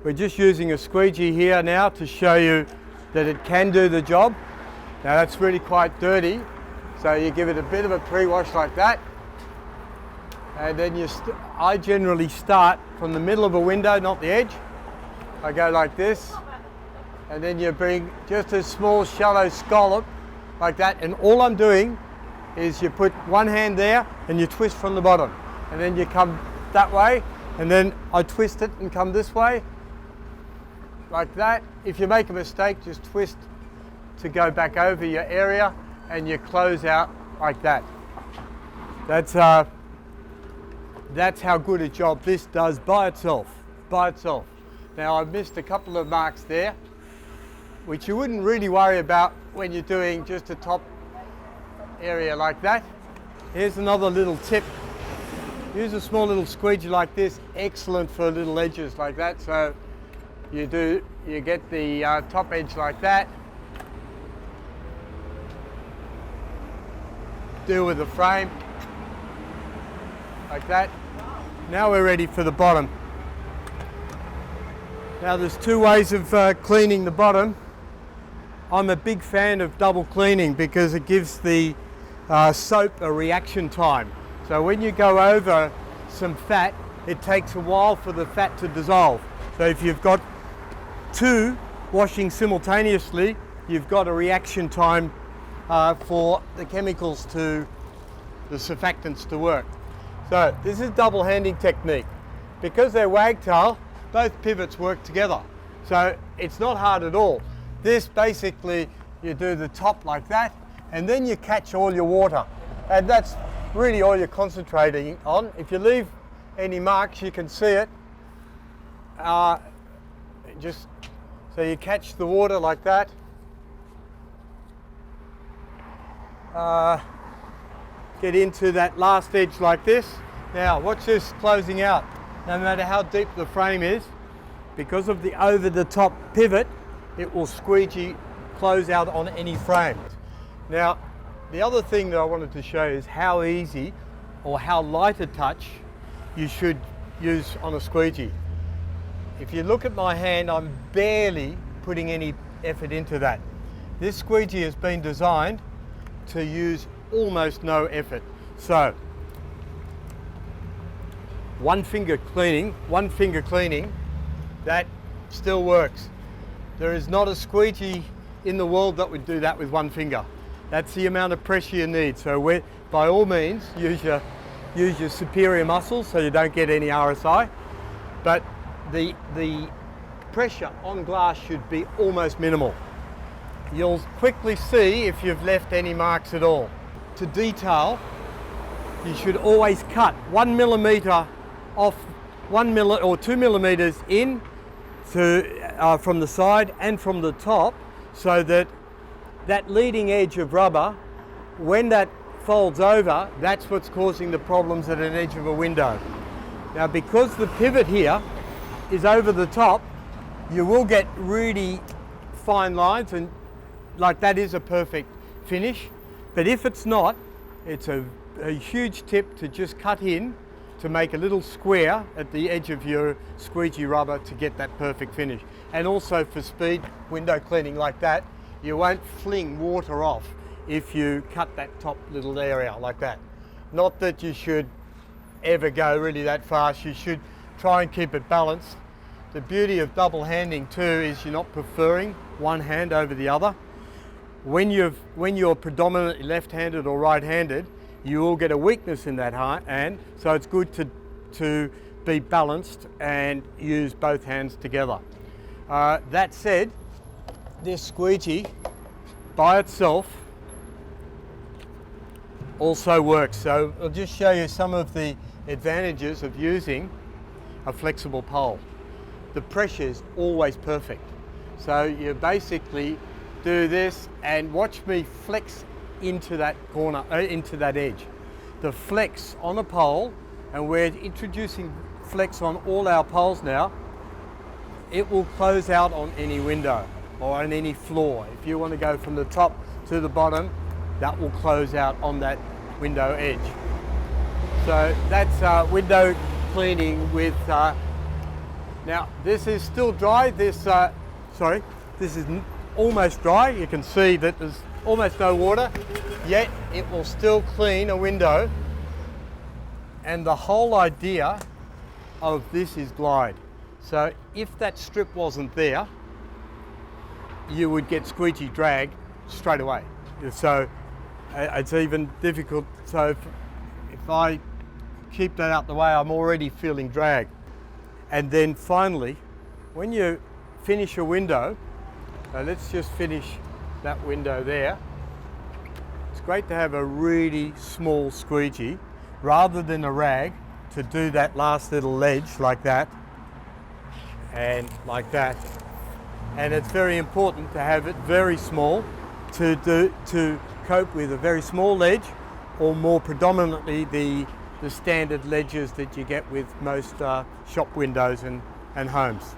We're just using a squeegee here now to show you that it can do the job. Now that's really quite dirty, so you give it a bit of a pre-wash like that. And then I generally start from the middle of a window, not the edge. I go like this, and then you bring just a small shallow scallop like that, and all I'm doing is you put one hand there and you twist from the bottom, and then you come that way, and then I twist it and come this way like that. If you make a mistake, just twist to go back over your area and you close out like that. That's how good a job this does by itself. Now I've missed a couple of marks there, which you wouldn't really worry about when you're doing just a top area like that. Here's another little tip. Use a small little squeegee like this, excellent for little edges like that. So you get the top edge like that. Deal with the frame like that. Now we're ready for the bottom. Now there's two ways of cleaning the bottom. I'm a big fan of double cleaning because it gives the soap a reaction time. So when you go over some fat, it takes a while for the fat to dissolve. So if you've got two washing simultaneously, you've got a reaction time for the chemicals the surfactants to work. So this is double handing technique. Because they're wagtail, both pivots work together. So it's not hard at all. This basically, you do the top like that, and then you catch all your water. And that's really all you're concentrating on. If you leave any marks, you can see it. Just so you catch the water like that. Get into that last edge like this. Now watch this closing out. No matter how deep the frame is, because of the over the top pivot, it will squeegee close out on any frame. Now the other thing that I wanted to show is how easy or how light a touch you should use on a squeegee. If you look at my hand, I'm barely putting any effort into that. This squeegee has been designed to use almost no effort. So one finger cleaning, that still works. There is not a squeegee in the world that would do that with one finger. That's the amount of pressure you need. So by all means, use your superior muscles so you don't get any RSI. But the pressure on glass should be almost minimal. You'll quickly see if you've left any marks at all. To detail, you should always cut 1 millimeter off, 2 millimeters in from the side and from the top, so that that leading edge of rubber, when that folds over, that's what's causing the problems at an edge of a window. Now because the pivot here is over the top, you will get really fine lines, and like that is a perfect finish. But if it's not, it's a huge tip to just cut in to make a little square at the edge of your squeegee rubber to get that perfect finish. And also for speed window cleaning like that, you won't fling water off if you cut that top little area like that. Not that you should ever go really that fast, you should try and keep it balanced. The beauty of double handing too is you're not preferring one hand over the other. When you're predominantly left-handed or right-handed, you will get a weakness in that hand, so it's good to be balanced and use both hands together. That said, this squeegee by itself also works. So I'll just show you some of the advantages of using a flexible pole. The pressure is always perfect. So you basically do this and watch me flex into that corner, into that edge. The flex on a pole, and we're introducing flex on all our poles now, it will close out on any window or on any floor. If you want to go from the top to the bottom, that will close out on that window edge. So that's window cleaning with. Now Now this is still dry. This is almost dry. You can see that there's almost no water, yet it will still clean a window. And the whole idea of this is glide. So if that strip wasn't there, you would get squeegee drag straight away. So it's even difficult. So if I keep that out the way, I'm already feeling drag. And then finally, when you finish a window, let's just finish that window there. It's great to have a really small squeegee rather than a rag to do that last little ledge like that and like that. And it's very important to have it very small to cope with a very small ledge, or more predominantly the standard ledges that you get with most shop windows and homes.